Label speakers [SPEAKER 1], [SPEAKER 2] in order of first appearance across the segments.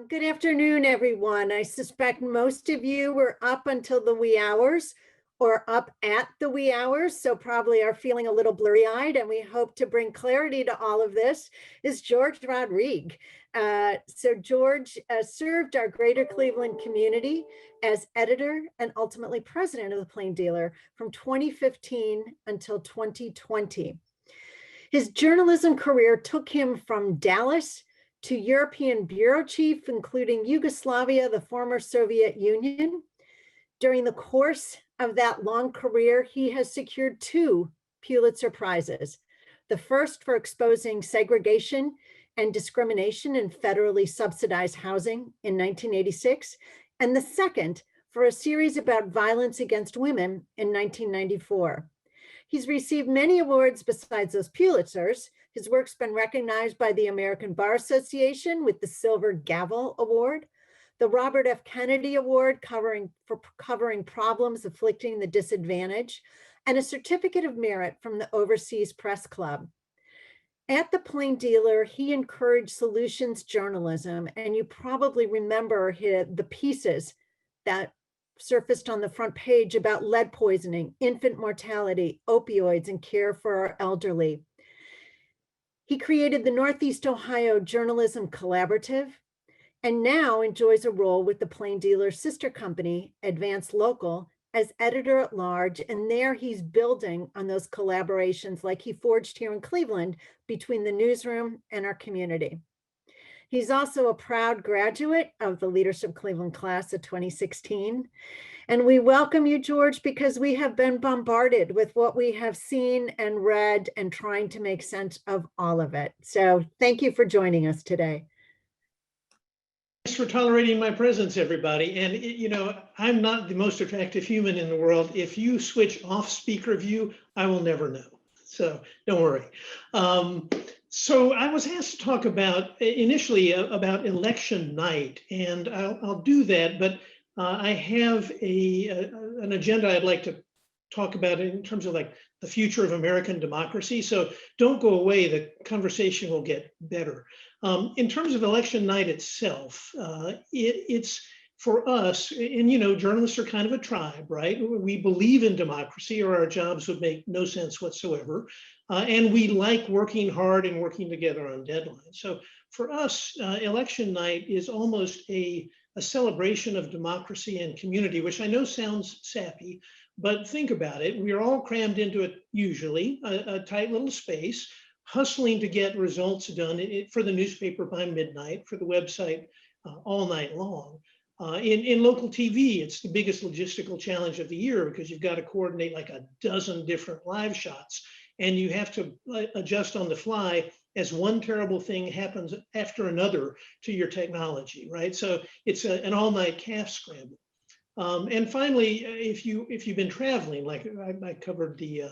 [SPEAKER 1] Good afternoon, everyone. I suspect most of you were up until the wee hours or up at the wee hours, so probably are feeling a little blurry-eyed, and we hope to bring clarity to all of this is George Rodrigue. So George served our greater Cleveland community as editor and ultimately president of the Plain Dealer from 2015 until 2020. His journalism career took him from Dallas to European bureau chief, including Yugoslavia, the former Soviet Union. During the course of that long career, he has secured 2 Pulitzer Prizes. The first for exposing segregation and discrimination in federally subsidized housing in 1986, and the second for a series about violence against women in 1994. He's received many awards besides those Pulitzers. His work's been recognized by the American Bar Association with the Silver Gavel Award, the Robert F. Kennedy Award for covering problems afflicting the disadvantaged, and a Certificate of Merit from the Overseas Press Club. At the Plain Dealer, he encouraged solutions journalism, and you probably remember the pieces that surfaced on the front page about lead poisoning, infant mortality, opioids, and care for our elderly. He created the Northeast Ohio Journalism Collaborative and now enjoys a role with the Plain Dealer sister company, Advance Local, as editor at large. And there he's building on those collaborations like he forged here in Cleveland between the newsroom and our community. He's also a proud graduate of the Leadership Cleveland class of 2016. And we welcome you, George, because we have been bombarded with what we have seen and read and trying to make sense of all of it. So thank you for joining us today.
[SPEAKER 2] Thanks for tolerating my presence, everybody. And you know, I'm not the most attractive human in the world. If you switch off speaker view, I will never know. So don't worry. So I was asked to talk initially about election night, and I'll do that, but I have an agenda I'd like to talk about in terms of like the future of American democracy. So don't go away, the conversation will get better. In terms of election night itself, it's for us, and you know, journalists are kind of a tribe, right? We believe in democracy or our jobs would make no sense whatsoever. And we like working hard and working together on deadlines. So for us, election night is almost a celebration of democracy and community, which I know sounds sappy, but think about it. We're all crammed into it, usually, a tight little space, hustling to get results done for the newspaper by midnight, for the website all night long. In local TV, it's the biggest logistical challenge of the year because you've got to coordinate like a dozen different live shots, and you have to adjust on the fly as one terrible thing happens after another to your technology, right? So it's an all-night calf scramble. And finally, if you've been traveling, like I covered the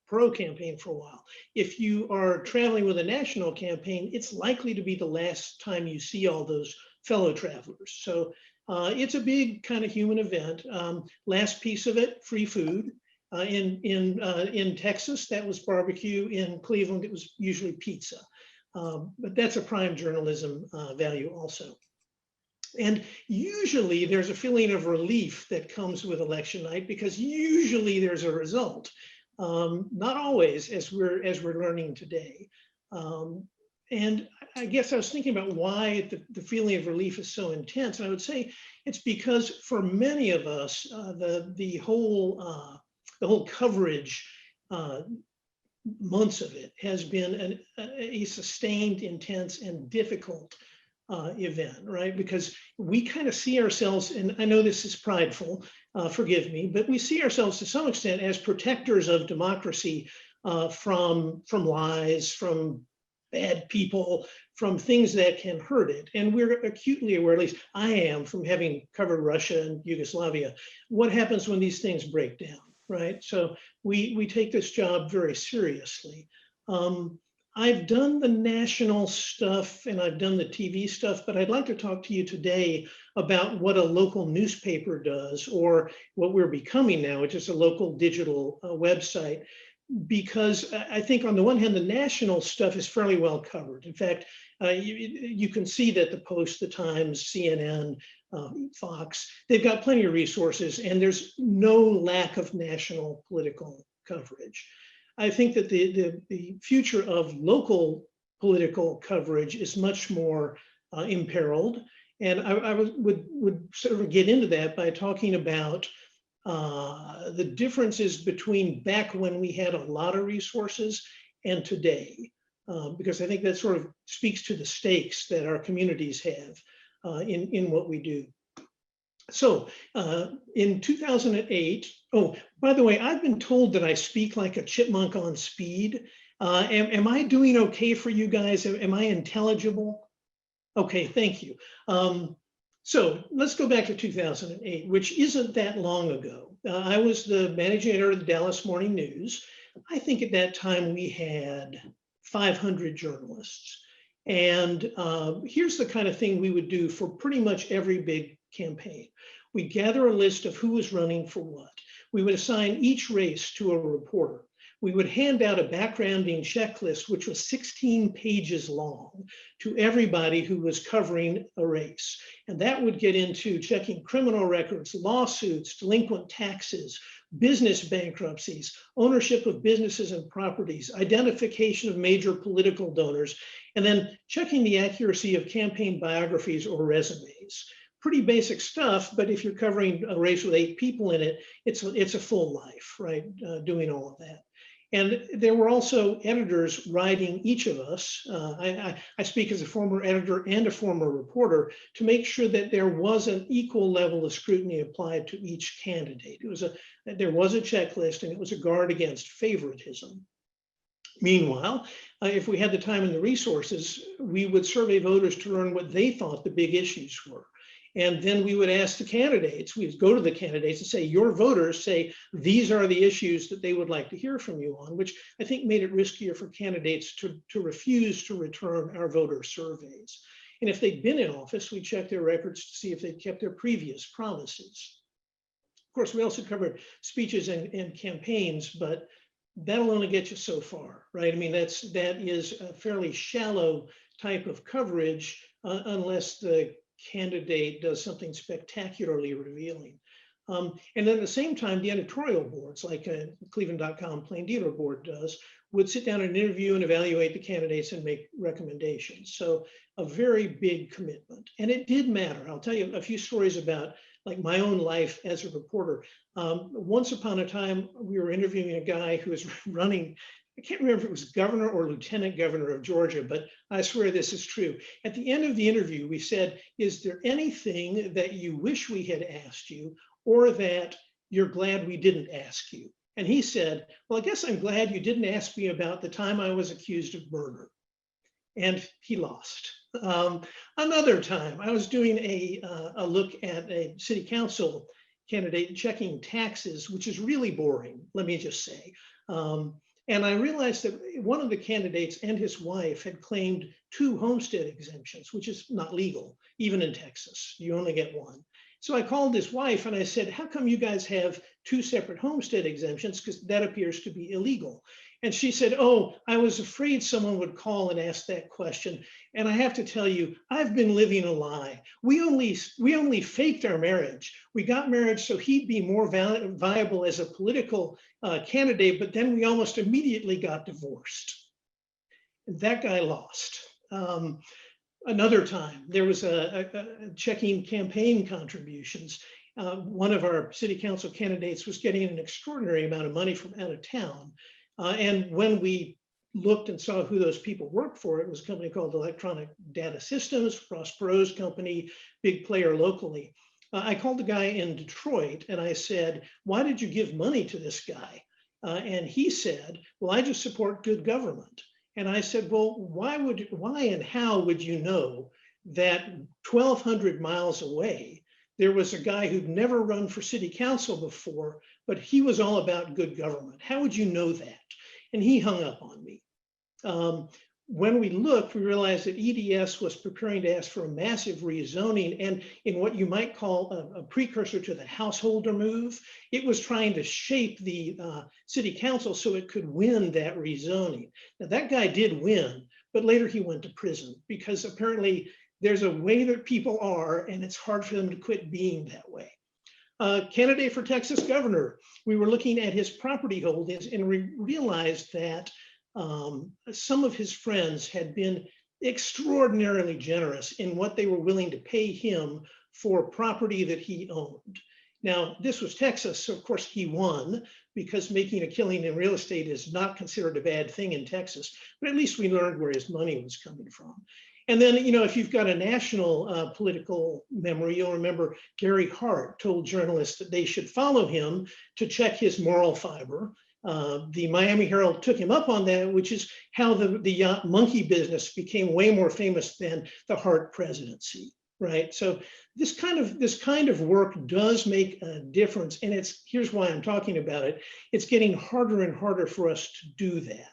[SPEAKER 2] Perot campaign for a while, if you are traveling with a national campaign, it's likely to be the last time you see all those fellow travelers. So it's a big kind of human event. Last piece of it, free food. In Texas, that was barbecue. In Cleveland, it was usually pizza. But that's a prime journalism value also. And usually there's a feeling of relief that comes with election night because usually there's a result. Not always, as we're learning today. And I guess I was thinking about why the feeling of relief is so intense. And I would say it's because for many of us, the whole coverage, months of it, has been a sustained, intense, and difficult event, right? Because we kind of see ourselves, and I know this is prideful, forgive me, but we see ourselves to some extent as protectors of democracy from lies, from bad people, from things that can hurt it. And we're acutely aware, at least I am, from having covered Russia and Yugoslavia, what happens when these things break down, right? So we take this job very seriously. I've done the national stuff and I've done the TV stuff, but I'd like to talk to you today about what a local newspaper does, or what we're becoming now, which is a local digital website. Because I think on the one hand, the national stuff is fairly well covered. In fact, You can see that the Post, the Times, CNN, Fox, they've got plenty of resources, and there's no lack of national political coverage. I think that the future of local political coverage is much more imperiled. And I would sort of get into that by talking about the differences between back when we had a lot of resources and today, because I think that sort of speaks to the stakes that our communities have in what we do. So in 2008, oh, by the way, I've been told that I speak like a chipmunk on speed. Am I doing okay for you guys? Am I intelligible? Okay, thank you. So let's go back to 2008, which isn't that long ago. I was the managing editor of the Dallas Morning News. I think at that time we had 500 journalists. And here's the kind of thing we would do for pretty much every big campaign. We'd gather a list of who was running for what. We would assign each race to a reporter. We would hand out a backgrounding checklist, which was 16 pages long, to everybody who was covering a race. And that would get into checking criminal records, lawsuits, delinquent taxes, business bankruptcies, ownership of businesses and properties, identification of major political donors, and then checking the accuracy of campaign biographies or resumes. Pretty basic stuff, but if you're covering a race with 8 people in it, it's a full life, right, doing all of that. And there were also editors writing each of us. I speak as a former editor and a former reporter to make sure that there was an equal level of scrutiny applied to each candidate. There was a checklist, and it was a guard against favoritism. Meanwhile, if we had the time and the resources, we would survey voters to learn what they thought the big issues were. And then we would ask the candidates, we'd go to the candidates and say, your voters say, these are the issues that they would like to hear from you on, which I think made it riskier for candidates to refuse to return our voter surveys. And if they'd been in office, we checked their records to see if they'd kept their previous promises. Of course, we also covered speeches and campaigns, but that'll only get you so far, right? I mean, that is a fairly shallow type of coverage unless the candidate does something spectacularly revealing. And then at the same time, the editorial boards, like Cleveland.com Plain Dealer Board does, would sit down and interview and evaluate the candidates and make recommendations. So a very big commitment. And it did matter. I'll tell you a few stories about like my own life as a reporter. Once upon a time, we were interviewing a guy who was running, I can't remember if it was governor or lieutenant governor of Georgia, but I swear this is true. At the end of the interview, we said, is there anything that you wish we had asked you or that you're glad we didn't ask you? And he said, well, I guess I'm glad you didn't ask me about the time I was accused of murder. And he lost. Another time, I was doing a look at a city council candidate checking taxes, which is really boring, let me just say. And I realized that one of the candidates and his wife had claimed 2 homestead exemptions, which is not legal, even in Texas. You only get 1. So I called his wife and I said, how come you guys have 2 separate homestead exemptions? Because that appears to be illegal. And she said, oh, I was afraid someone would call and ask that question. And I have to tell you, I've been living a lie. We only faked our marriage. We got married so he'd be more viable as a political candidate, but then we almost immediately got divorced. And that guy lost. Another time, there was a checking campaign contributions. One of our city council candidates was getting an extraordinary amount of money from out of town. And when we looked and saw who those people worked for, it was a company called Electronic Data Systems, Ross Perot's company, big player locally. I called the guy in Detroit and I said, why did you give money to this guy? And he said, well, I just support good government. And I said, well, why and how would you know that 1,200 miles away, there was a guy who'd never run for city council before, but he was all about good government? How would you know that? And he hung up on me. When we looked, we realized that EDS was preparing to ask for a massive rezoning, and in what you might call a precursor to the householder move, it was trying to shape the city council so it could win that rezoning. Now that guy did win, but later he went to prison because apparently there's a way that people are, and it's hard for them to quit being that way. Candidate for Texas governor, we were looking at his property holdings and we realized that some of his friends had been extraordinarily generous in what they were willing to pay him for property that he owned. Now, this was Texas, so of course he won because making a killing in real estate is not considered a bad thing in Texas, but at least we learned where his money was coming from. And then, if you've got a national political memory, you'll remember Gary Hart told journalists that they should follow him to check his moral fiber. The Miami Herald took him up on that, which is how the yacht monkey business became way more famous than the Hart presidency, right? So this kind of work does make a difference, and here's why I'm talking about it. It's getting harder and harder for us to do that.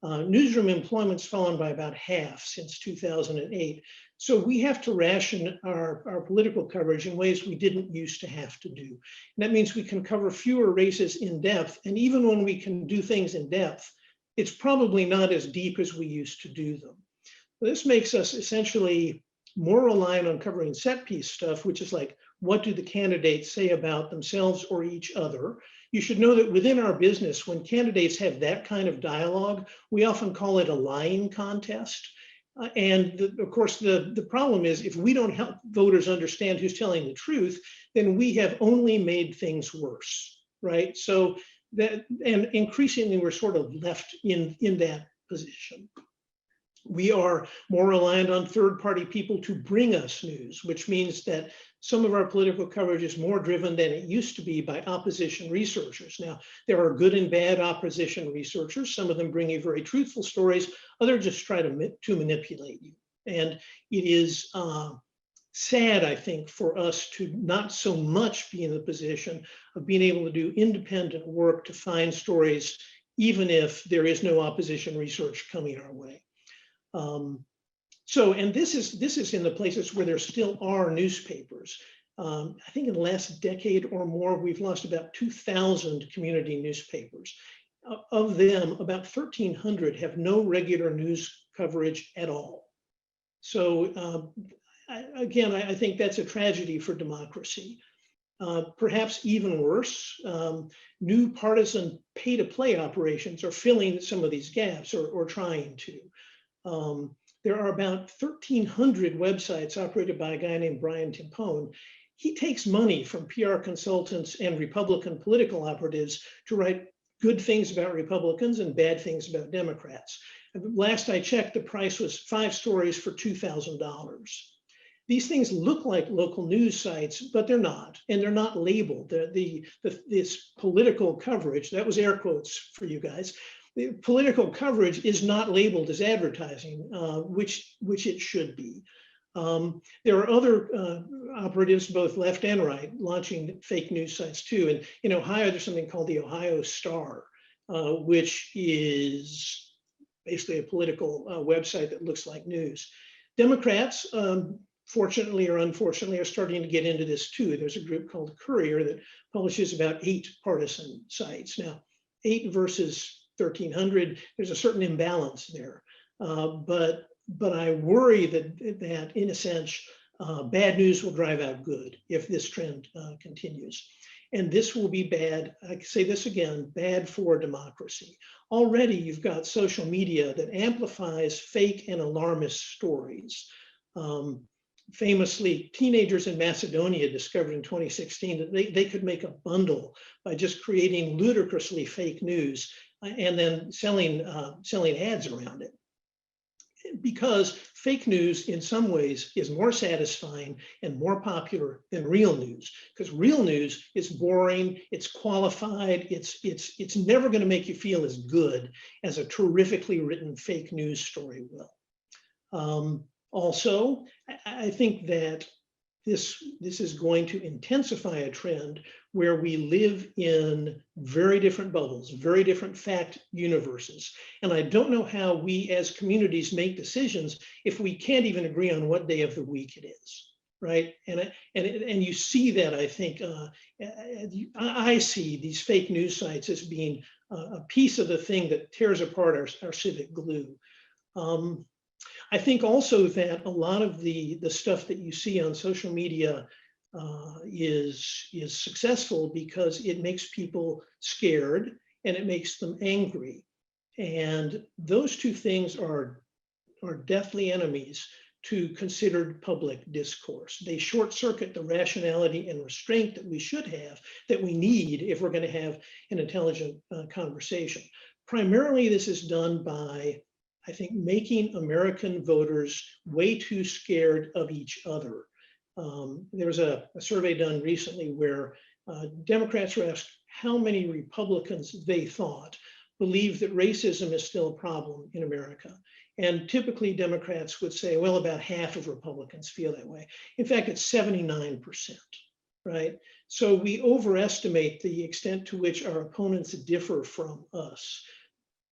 [SPEAKER 2] Newsroom employment's fallen by about half since 2008. So we have to ration our political coverage in ways we didn't used to have to do. And that means we can cover fewer races in depth. And even when we can do things in depth, it's probably not as deep as we used to do them. This makes us essentially more reliant on covering set piece stuff, which is like, what do the candidates say about themselves or each other? You should know that within our business, when candidates have that kind of dialogue, we often call it a lying contest. Of course, the problem is if we don't help voters understand who's telling the truth, then we have only made things worse, right? So and increasingly we're sort of left in that position. We are more reliant on third-party people to bring us news, which means that some of our political coverage is more driven than it used to be by opposition researchers. Now, there are good and bad opposition researchers. Some of them bring you very truthful stories. Others just try to manipulate you. And it is sad, I think, for us to not so much be in the position of being able to do independent work to find stories, even if there is no opposition research coming our way. And this is in the places where there still are newspapers. I think in the last decade or more, we've lost about 2,000 community newspapers. Of them, about 1,300 have no regular news coverage at all. So I think that's a tragedy for democracy. Perhaps even worse, new partisan pay-to-play operations are filling some of these gaps or trying to. There are about 1,300 websites operated by a guy named Brian Timpone. He takes money from PR consultants and Republican political operatives to write good things about Republicans and bad things about Democrats. Last I checked, the price was 5 stories for $2,000. These things look like local news sites, but they're not, and they're not labeled. This political coverage, that was air quotes for you guys, the political coverage is not labeled as advertising, which it should be. There are other operatives, both left and right, launching fake news sites too. And in Ohio, there's something called the Ohio Star, which is basically a political website that looks like news. Democrats, fortunately or unfortunately, are starting to get into this too. There's a group called Courier that publishes about 8 partisan sites. Now, 8 versus 1,300, there's a certain imbalance there. But I worry that in a sense, bad news will drive out good if this trend continues. And this will be bad, I say this again, bad for democracy. Already you've got social media that amplifies fake and alarmist stories. Famously, teenagers in Macedonia discovered in 2016 that they could make a bundle by just creating ludicrously fake news and then selling ads around it. Because fake news in some ways is more satisfying and more popular than real news, because real news is boring, it's qualified, it's never going to make you feel as good as a terrifically written fake news story will. Also, I think that this is going to intensify a trend where we live in very different bubbles, very different fact universes. And I don't know how we as communities make decisions if we can't even agree on what day of the week it is, right? And you see that, I think, I see these fake news sites as being a piece of the thing that tears apart our civic glue. I think also that a lot of the stuff that you see on social media is successful because it makes people scared and it makes them angry. And those two things are deathly enemies to considered public discourse. They short circuit the rationality and restraint that we should have, that we need if we're going to have an intelligent conversation. Primarily, this is done by, I think, making American voters way too scared of each other. There was a survey done recently where Democrats were asked how many Republicans they thought believe that racism is still a problem in America. And typically Democrats would say, well, about half of Republicans feel that way. In fact, it's 79%, right? So we overestimate the extent to which our opponents differ from us.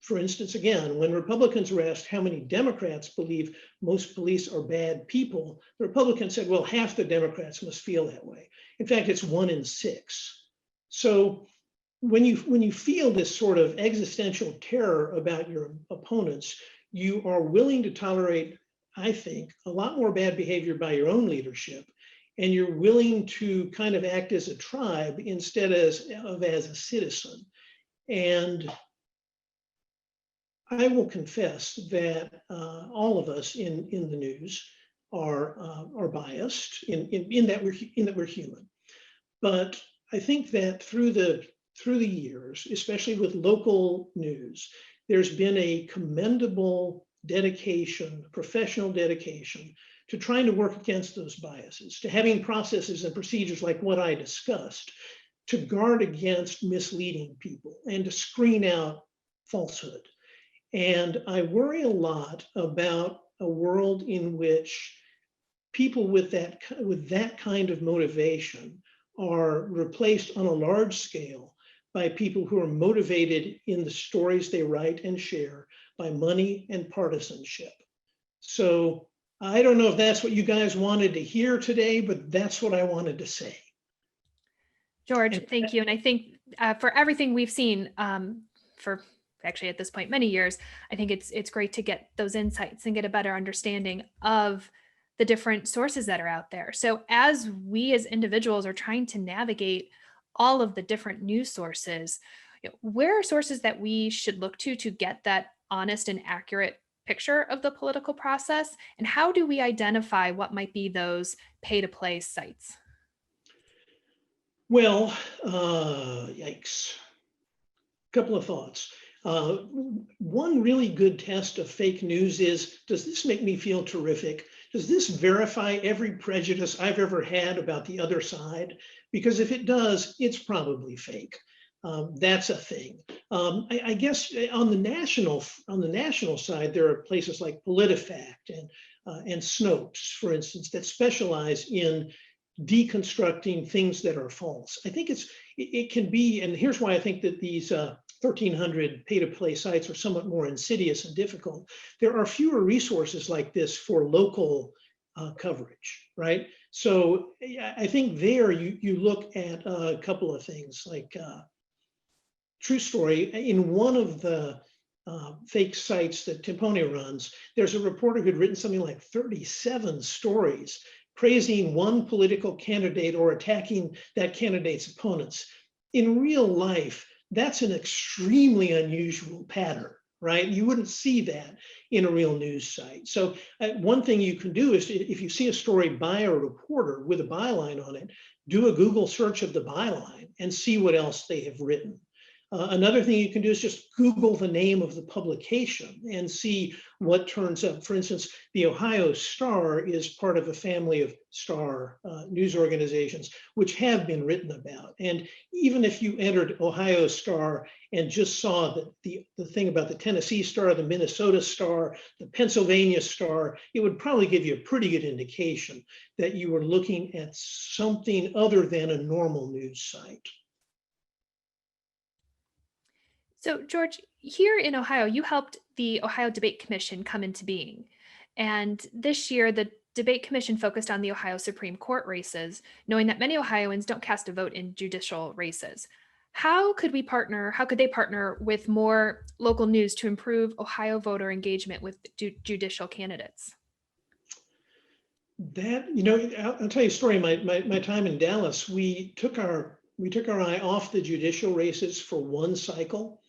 [SPEAKER 2] For instance, again, when Republicans were asked how many Democrats believe most police are bad people, the Republicans said, well, half the Democrats must feel that way. In fact, it's 1 in 6. So when you feel this sort of existential terror about your opponents, you are willing to tolerate, I think, a lot more bad behavior by your own leadership, and you're willing to kind of act as a tribe instead of as a citizen. And I will confess that all of us in the news are biased in that we're human. But I think that through the years, especially with local news, there's been a commendable dedication, professional dedication to trying to work against those biases, to having processes and procedures like what I discussed, to guard against misleading people and to screen out falsehood. And I worry a lot about a world in which people with that kind of motivation are replaced on a large scale by people who are motivated in the stories they write and share by money and partisanship. So I don't know if that's what you guys wanted to hear today, but that's what I wanted to say.
[SPEAKER 3] George, thank you. And I think for everything we've seen for actually at this point, many years, I think it's great to get those insights and get a better understanding of the different sources that are out there. So as we as individuals are trying to navigate all of the different news sources, where are sources that we should look to get that honest and accurate picture of the political process? And how do we identify what might be those pay-to-play sites?
[SPEAKER 2] Well, yikes. Couple of thoughts. One really good test of fake news is, does this make me feel terrific? Does this verify every prejudice I've ever had about the other side? Because if it does, it's probably fake. That's a thing. I guess on the national side, there are places like PolitiFact and Snopes, for instance, that specialize in deconstructing things that are false. I think it can be, and here's why I think that these 1,300 pay-to-play sites are somewhat more insidious and difficult. There are fewer resources like this for local coverage, right? So I think there you look at a couple of things like true story. In one of the fake sites that Timpone runs, there's a reporter who'd written something like 37 stories praising one political candidate or attacking that candidate's opponents. In real life, that's an extremely unusual pattern, right? You wouldn't see that in a real news site. So one thing you can do is, if you see a story by a reporter with a byline on it, do a Google search of the byline and see what else they have written. Another thing you can do is just Google the name of the publication and see what turns up. For instance, the Ohio Star is part of a family of star news organizations, which have been written about. And even if you entered Ohio Star and just saw the thing about the Tennessee Star, the Minnesota Star, the Pennsylvania Star, it would probably give you a pretty good indication that you were looking at something other than a normal news site.
[SPEAKER 3] So, George, here in Ohio, you helped the Ohio Debate Commission come into being. And this year, the Debate Commission focused on the Ohio Supreme Court races, knowing that many Ohioans don't cast a vote in judicial races. How could they partner with more local news to improve Ohio voter engagement with judicial candidates?
[SPEAKER 2] That, I'll tell you a story. My time in Dallas, we took our eye off the judicial races for one cycle.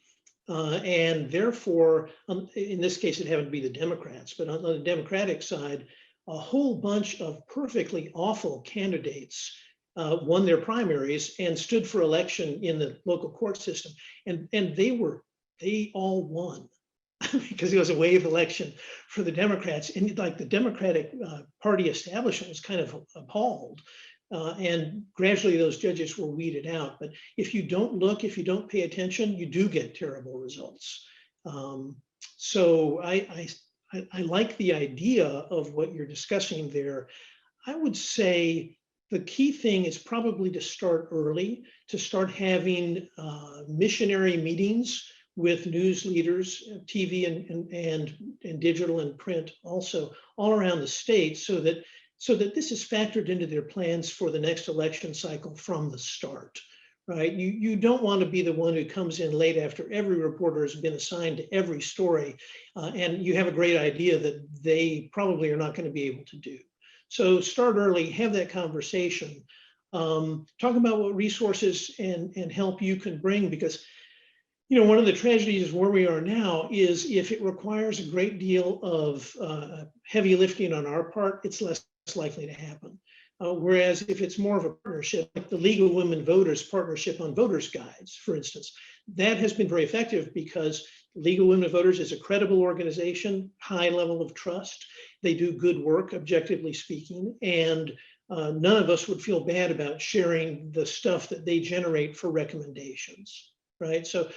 [SPEAKER 2] And therefore, in this case, it happened to be the Democrats, but on the Democratic side, a whole bunch of perfectly awful candidates won their primaries and stood for election in the local court system. And they all won because it was a wave election for the Democrats. And like the Democratic Party establishment was kind of appalled. And gradually those judges were weeded out. But if you don't look, if you don't pay attention, you do get terrible results. So I like the idea of what you're discussing there. I would say the key thing is probably to start early, to start having missionary meetings with news leaders, TV and digital and print also all around the state, so that this is factored into their plans for the next election cycle from the start, right? You don't want to be the one who comes in late after every reporter has been assigned to every story, and you have a great idea that they probably are not going to be able to do. So start early, have that conversation, talk about what resources and help you can bring, because one of the tragedies where we are now is if it requires a great deal of heavy lifting on our part, it's less likely to happen. Whereas if it's more of a partnership, like the League of Women Voters partnership on voters guides, for instance, that has been very effective because League of Women Voters is a credible organization, high level of trust. They do good work, objectively speaking, and none of us would feel bad about sharing the stuff that they generate for recommendations, right? So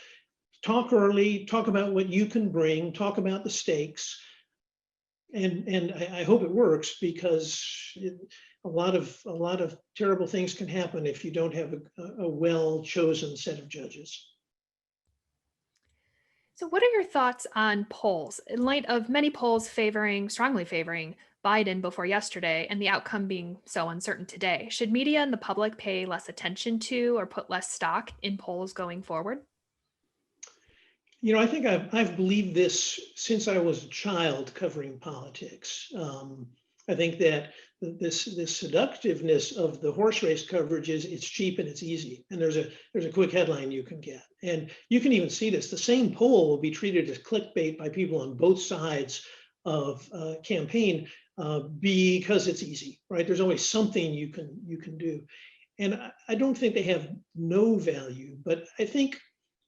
[SPEAKER 2] talk early, talk about what you can bring, talk about the stakes. And I hope it works, because a lot of terrible things can happen if you don't have a well-chosen set of judges.
[SPEAKER 3] So what are your thoughts on polls in light of many polls strongly favoring Biden before yesterday and the outcome being so uncertain today? Should media and the public pay less attention to or put less stock in polls going forward?
[SPEAKER 2] I think I've believed this since I was a child covering politics. I think that this seductiveness of the horse race coverage is it's cheap and it's easy, and there's a quick headline you can get, and you can even see this. The same poll will be treated as clickbait by people on both sides of campaign because it's easy, right? There's always something you can do, and I don't think they have no value, but I think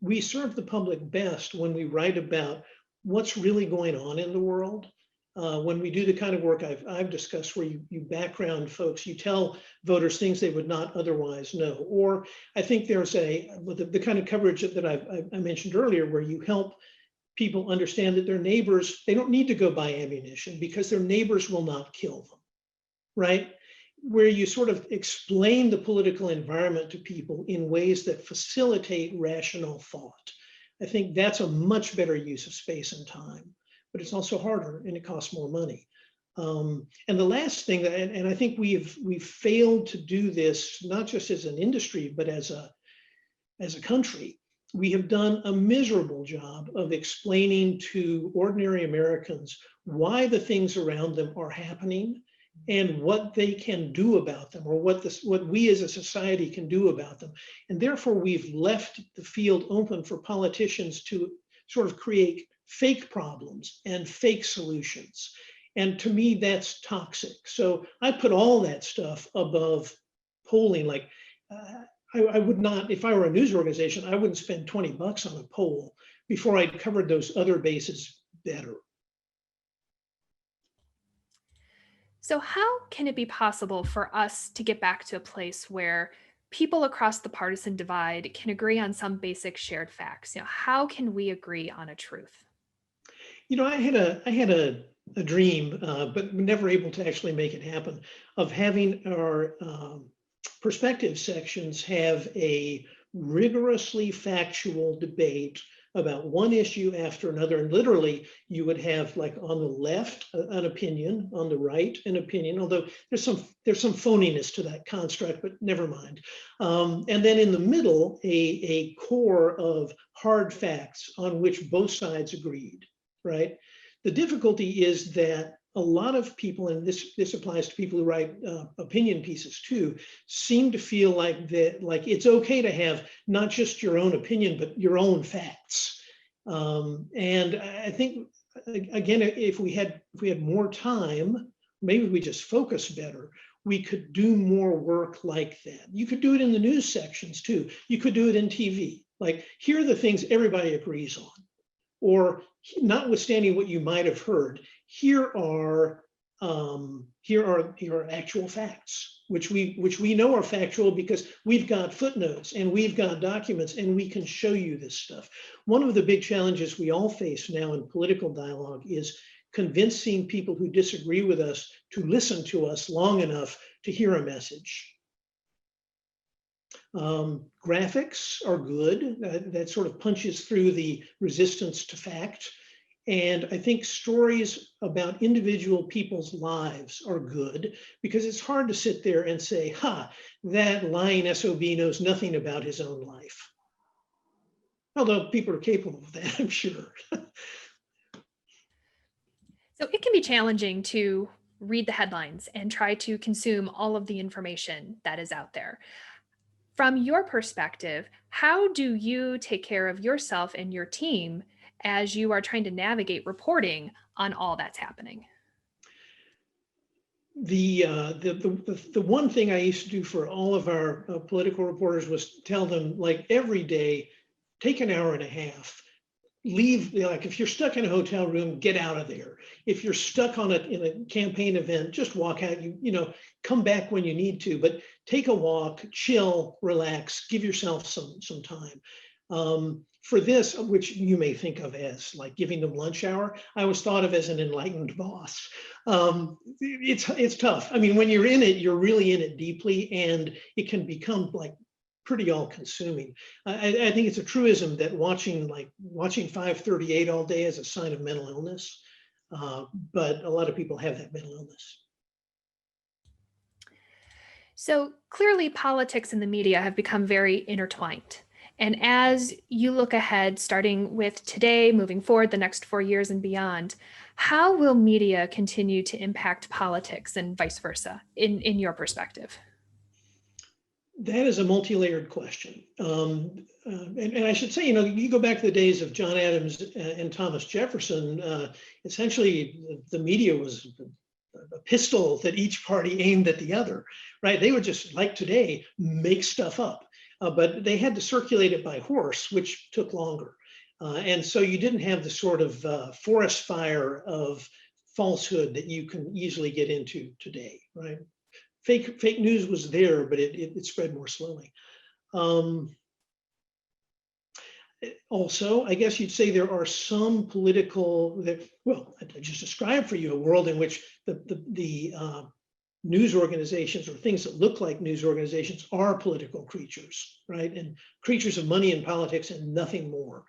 [SPEAKER 2] we serve the public best when we write about what's really going on in the world. When we do the kind of work I've discussed, where you background folks, you tell voters things they would not otherwise know. Or I think there's the kind of coverage that I mentioned earlier, where you help people understand that their neighbors, they don't need to go buy ammunition because their neighbors will not kill them, right? Where you sort of explain the political environment to people in ways that facilitate rational thought. I think that's a much better use of space and time, but it's also harder and it costs more money. And the last thing, and I think we've failed to do this, not just as an industry, but as a country. We have done a miserable job of explaining to ordinary Americans why the things around them are happening and what they can do about them, or what we as a society can do about them. And therefore, we've left the field open for politicians to sort of create fake problems and fake solutions. And to me, that's toxic. So I put all that stuff above polling. Like I would not, if I were a news organization, I wouldn't spend $20 on a poll before I'd covered those other bases better.
[SPEAKER 3] So how can it be possible for us to get back to a place where people across the partisan divide can agree on some basic shared facts? How can we agree on a truth?
[SPEAKER 2] I had a dream, but never able to actually make it happen, of having our perspective sections have a rigorously factual debate about one issue after another. And literally you would have, like, on the left, an opinion, on the right, an opinion, although there's some phoniness to that construct, but never mind. And then in the middle, a core of hard facts on which both sides agreed, right? The difficulty is that a lot of people, and this applies to people who write opinion pieces too, seem to feel like it's okay to have not just your own opinion, but your own facts. And I think, again, if we had more time, maybe we just focus better, we could do more work like that. You could do it in the news sections too. You could do it in TV. Like, here are the things everybody agrees on. Or, notwithstanding what you might have heard, here are actual facts, which we know are factual because we've got footnotes and we've got documents and we can show you this stuff. One of the big challenges we all face now in political dialogue is convincing people who disagree with us to listen to us long enough to hear a message. Graphics are good. That sort of punches through the resistance to fact. And I think stories about individual people's lives are good, because it's hard to sit there and say, ha, that lying SOB knows nothing about his own life. Although people are capable of that, I'm sure.
[SPEAKER 3] So it can be challenging to read the headlines and try to consume all of the information that is out there. From your perspective, how do you take care of yourself and your team as you are trying to navigate reporting on all that's happening?
[SPEAKER 2] The one thing I used to do for all of our political reporters was tell them, like, every day, take an hour and a half. Leave, like, if you're stuck in a hotel room, get out of there. If you're stuck in a campaign event, just walk out. Come back when you need to, but take a walk, chill, relax, give yourself some time. For this, which you may think of as like giving them lunch hour, I was thought of as an enlightened boss. It's tough. I mean, when you're in it, you're really in it deeply, and it can become like pretty all-consuming. I think it's a truism that watching 538 all day is a sign of mental illness, but a lot of people have that mental illness.
[SPEAKER 3] So clearly, politics and the media have become very intertwined. And as you look ahead, starting with today, moving forward the next 4 years and beyond, how will media continue to impact politics and vice versa in your perspective?
[SPEAKER 2] That is a multi-layered question. And I should say, you go back to the days of John Adams and Thomas Jefferson, essentially the media was a pistol that each party aimed at the other, right? They would just, like today, make stuff up, but they had to circulate it by horse, which took longer. And so you didn't have the sort of forest fire of falsehood that you can easily get into today, right? Fake news was there, but it spread more slowly. Also, I guess you'd say there are some political I just described for you a world in which the news organizations, or things that look like news organizations, are political creatures, right? And creatures of money and politics and nothing more.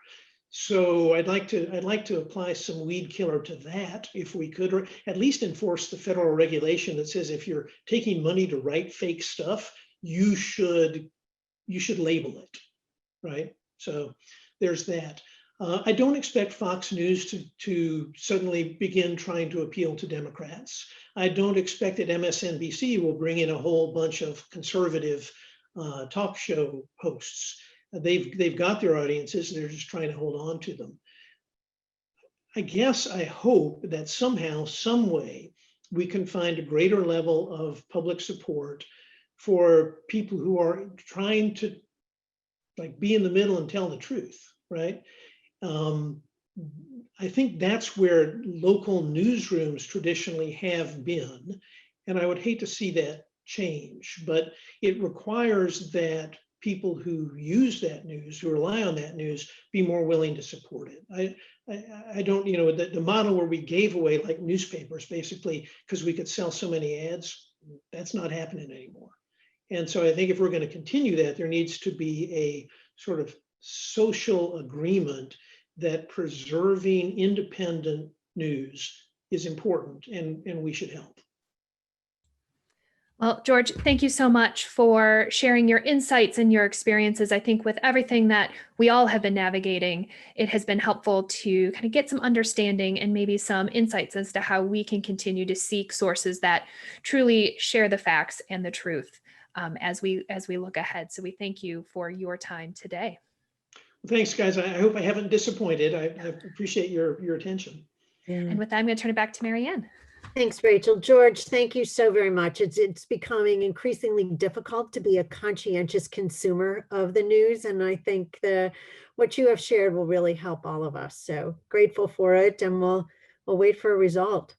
[SPEAKER 2] So I'd like to apply some weed killer to that, if we could, or at least enforce the federal regulation that says if you're taking money to write fake stuff, you should label it, right? So there's that. I don't expect Fox News to suddenly begin trying to appeal to Democrats. I don't expect that MSNBC will bring in a whole bunch of conservative talk show hosts. They've got their audiences, they're just trying to hold on to them. I hope that somehow, some way, we can find a greater level of public support for people who are trying to be in the middle and tell the truth, right? I think that's where local newsrooms traditionally have been, and I would hate to see that change, but it requires that people who use that news, who rely on that news, be more willing to support it. I don't, the model where we gave away like newspapers basically because we could sell so many ads, that's not happening anymore. And so I think if we're going to continue that, there needs to be a sort of social agreement that preserving independent news is important, and we should help.
[SPEAKER 3] Well, George, thank you so much for sharing your insights and your experiences. I think with everything that we all have been navigating, it has been helpful to kind of get some understanding and maybe some insights as to how we can continue to seek sources that truly share the facts and the truth as we look ahead. So we thank you for your time today.
[SPEAKER 2] Thanks, guys. I hope I haven't disappointed. I appreciate your attention.
[SPEAKER 3] And with that, I'm going to turn it back to Mary Ann.
[SPEAKER 1] Thanks, Rachel. George, thank you so very much. It's becoming increasingly difficult to be a conscientious consumer of the news. And I think what you have shared will really help all of us. So grateful for it. And we'll wait for a result.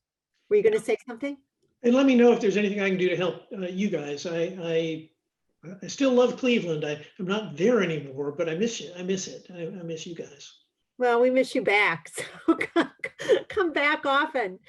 [SPEAKER 1] Were you going to say something?
[SPEAKER 2] And let me know if there's anything I can do to help you guys. I still love Cleveland. I'm not there anymore, but I miss you. I miss it. I miss you guys.
[SPEAKER 1] Well, we miss you back. So come back often.